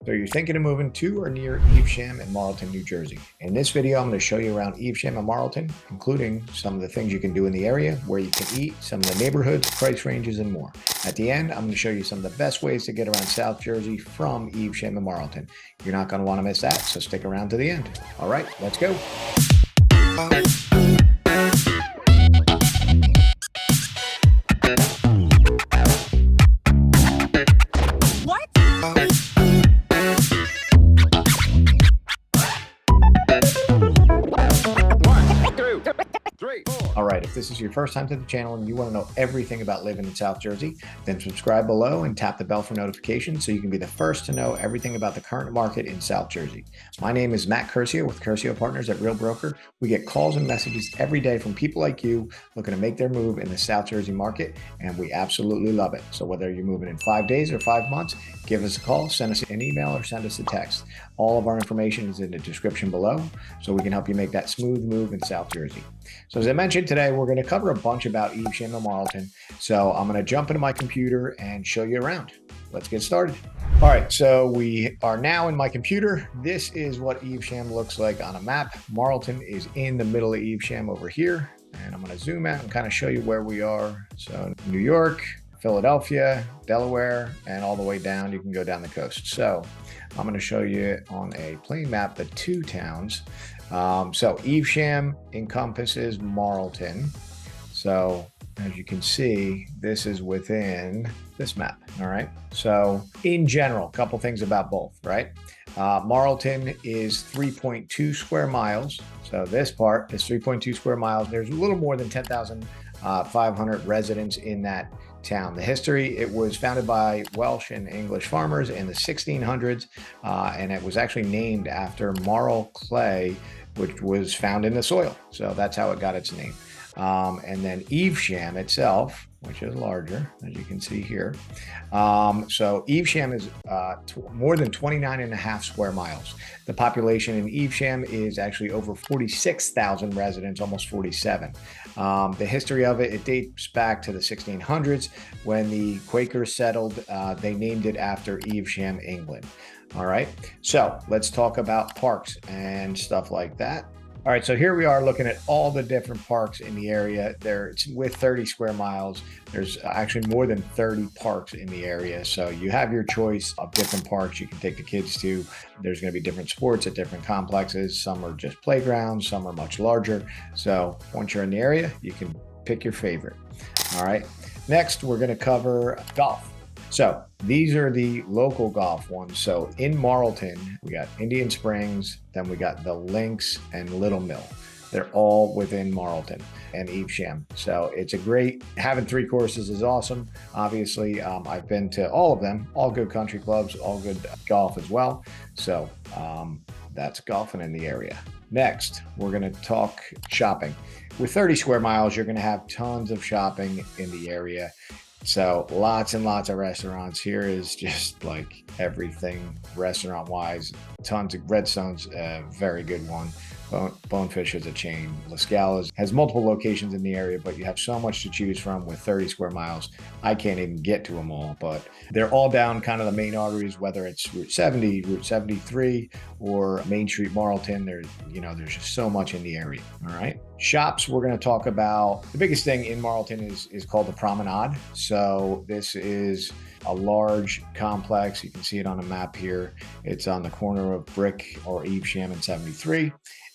So you're thinking of moving to or near Evesham and Marlton, New Jersey. In this video, I'm going to show you around Evesham and Marlton, including some of the things you can do in the area, where you can eat, some of the neighborhoods, price ranges, and more. At the end, I'm going to show you some of the best ways to get around South Jersey from Evesham and Marlton. You're not going to want to miss that, so stick around to the end. All right, let's go. All right, if this is your first time to the channel and you want to know everything about living in South Jersey, then subscribe below and tap the bell for notifications so you can be the first to know everything about the current market in South Jersey. My name is Matt Curcio with Curcio Partners at Real Broker. We get calls and messages every day from people like you looking to make their move in the South Jersey market, and we absolutely love it. So whether you're moving in 5 days or 5 months, give us a call, send us an email, or send us a text. All of our information is in the description below, so we can help you make that smooth move in South Jersey. So as I mentioned, today we're going to cover a bunch about Evesham and Marlton. So I'm going to jump into my computer and show you around. Let's get started. All right, so we are now in my computer. This is what Evesham looks like on a map. Marlton is in the middle of Evesham over here. And I'm going to zoom out and kind of show you where we are. So New York, Philadelphia, Delaware, and all the way down, you can go down the coast. So I'm going to show you on a plain map the two towns. So Evesham encompasses Marlton. So as you can see, this is within this map. All right. So in general, a couple things about both, right? Marlton is 3.2 square miles. So this part is 3.2 square miles. There's a little more than 10,500 residents in that town. The history, it was founded by Welsh and English farmers in the 1600s, and it was actually named after marl clay, which was found in the soil. So that's how it got its name. And then Evesham itself, which is larger, as you can see here. So Evesham is more than 29 and a half square miles. The population in Evesham is actually over 46,000 residents, almost 47. The history of it dates back to the 1600s when the Quakers settled. They named it after Evesham, England. All right, so let's talk about parks and stuff like that. All right, so here we are looking at all the different parks in the area. It's with 30 square miles. There's actually more than 30 parks in the area. So you have your choice of different parks you can take the kids to. There's going to be different sports at different complexes. Some are just playgrounds, some are much larger. So once you're in the area, you can pick your favorite. All right, next we're going to cover golf. So these are the local golf ones. So in Marlton, we got Indian Springs, then we got the Links and Little Mill. They're all within Marlton and Evesham. So it's a great, having 3 courses is awesome. Obviously, I've been to all of them, all good country clubs, all good golf as well. So that's golfing in the area. Next, we're going to talk shopping. With 30 square miles, you're going to have tons of shopping in the area. So lots and lots of restaurants. Here is just like everything restaurant wise. Tons of Redstone's a very good one. Bonefish is a chain. La Scala's has multiple locations in the area, but you have so much to choose from with 30 square miles. I can't even get to them all, but they're all down kind of the main arteries, whether it's Route 70, Route 73, or Main Street Marlton. There's just so much in the area. All right. Shops, we're going to talk about. The biggest thing in Marlton is called the Promenade. So this is a large complex. You can see it on a map here. It's on the corner of Brick or Evesham and 73.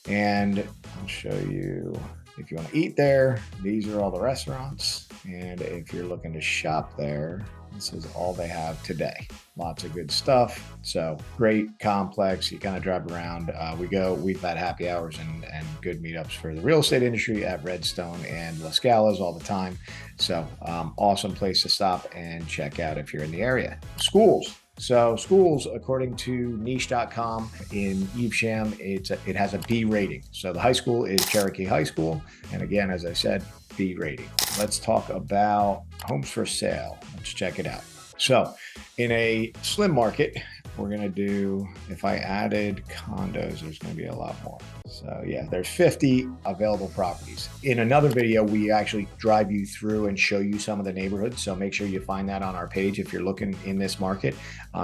And I'll show you, if you want to eat there, these are all the restaurants. And if you're looking to shop there, this is all they have today. Lots of good stuff. So great complex. You kind of drive around. We've had happy hours and good meetups for the real estate industry at Redstone and La Scala's all the time. So awesome place to stop and check out if you're in the area. Schools. So schools, according to niche.com in Evesham, it has a B rating. So the high school is Cherokee High School. And again, as I said, B rating. Let's talk about homes for sale. Let's check it out. So in a slim market, we're going to do, if I added condos, there's going to be a lot more. So yeah, there's 50 available properties. In another video, we actually drive you through and show you some of the neighborhoods. So make sure you find that on our page if you're looking in this market,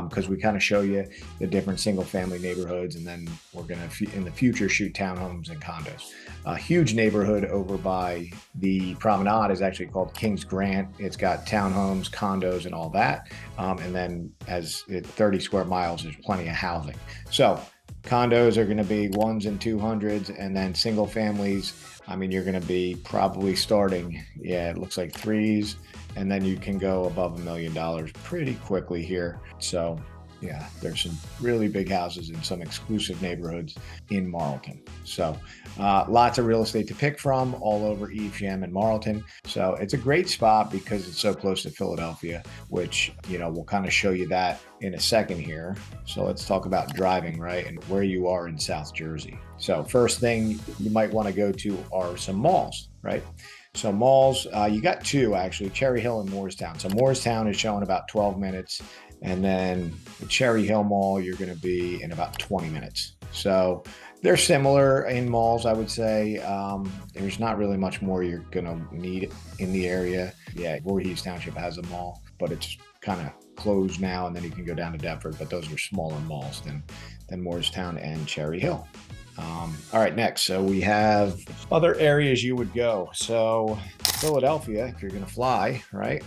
because we kind of show you the different single family neighborhoods. And then we're going to, in the future, shoot townhomes and condos. A huge neighborhood over by the promenade is actually called Kings Grant. It's got townhomes, condos, and all that. And then as 30 square miles, there's plenty of housing. So condos are going to be 1s and 200s, and then single families, I mean, you're going to be probably starting, yeah, it looks like 3s, and then you can go above $1 million pretty quickly here. So yeah, there's some really big houses in some exclusive neighborhoods in Marlton. So lots of real estate to pick from all over Evesham and Marlton. So it's a great spot because it's so close to Philadelphia, which, you know, we'll kind of show you that in a second here. So let's talk about driving, right, and where you are in South Jersey. So first thing you might want to go to are some malls, right? So malls, you got two actually, Cherry Hill and Moorestown. So Moorestown is showing about 12 minutes. And then the Cherry Hill Mall, you're going to be in about 20 minutes. So they're similar in malls, I would say. There's not really much more you're going to need in the area. Yeah, Voorhees Township has a mall, but it's kind of closed now, and then you can go down to Deptford, but those are smaller malls than Moorestown and Cherry Hill. All right, next, so we have other areas you would go. So Philadelphia, if you're going to fly, right?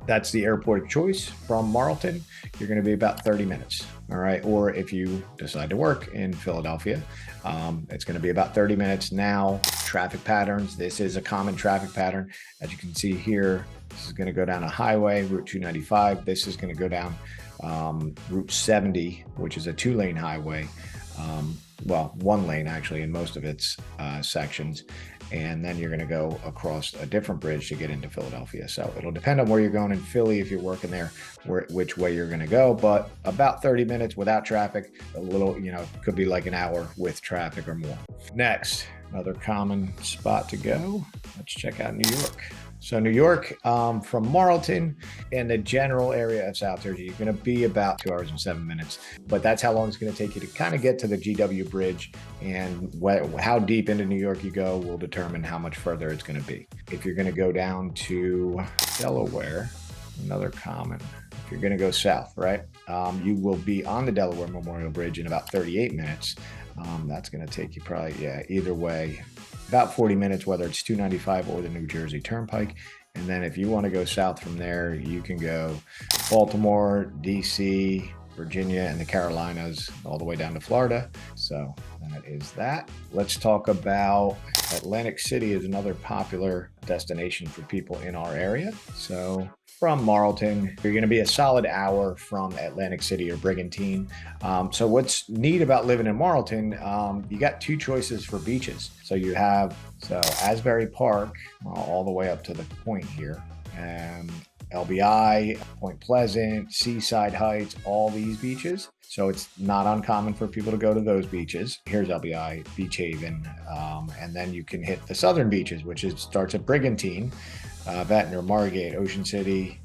That's the airport of choice from Marlton. You're going to be about 30 minutes. All right. Or if you decide to work in Philadelphia, it's going to be about 30 minutes. Now, traffic patterns. This is a common traffic pattern. As you can see here, this is going to go down a highway, Route 295. This is going to go down Route 70, which is a 2-lane highway. Well, 1 lane actually in most of its sections. And then you're going to go across a different bridge to get into Philadelphia. So it'll depend on where you're going in Philly if you're working there, which way you're going to go. But about 30 minutes without traffic, a little, you know, could be like an hour with traffic or more. Next, another common spot to go. Let's check out New York. So New York, from Marlton in the general area of South Jersey, you're going to be about 2 hours and 7 minutes. But that's how long it's going to take you to kind of get to the GW Bridge. And how deep into New York you go will determine how much further it's going to be. If you're going to go down to Delaware, another common, if you're going to go south, right, you will be on the Delaware Memorial Bridge in about 38 minutes. That's going to take you probably, yeah, either way, about 40 minutes, whether it's 295 or the New Jersey Turnpike. And then if you want to go south from there, you can go Baltimore, DC, Virginia, and the Carolinas, all the way down to Florida. So that is that. Let's talk about Atlantic City is another popular destination for people in our area. So from Marlton, you're going to be a solid hour from Atlantic City or Brigantine. So what's neat about living in Marlton, you got 2 choices for beaches. So you have Asbury Park, all the way up to the point here, and LBI, Point Pleasant, Seaside Heights, all these beaches. So it's not uncommon for people to go to those beaches. Here's LBI, Beach Haven, and then you can hit the southern beaches, which starts at Brigantine, Ventnor, Margate, Ocean City.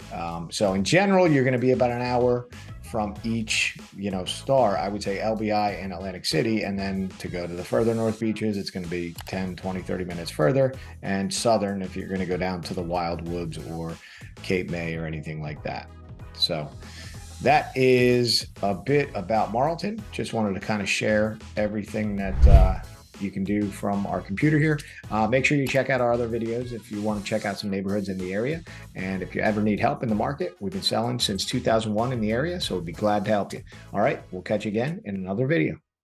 So in general, you're going to be about an hour from each, star, I would say LBI and Atlantic City. And then to go to the further north beaches, it's going to be 10, 20, 30 minutes further. And southern, if you're going to go down to the Wildwoods or Cape May or anything like that. So that is a bit about Marlton. Just wanted to kind of share everything that you can do from our computer here. Make sure you check out our other videos if you want to check out some neighborhoods in the area. And if you ever need help in the market, we've been selling since 2001 in the area, so we'd be glad to help you. All right, we'll catch you again in another video.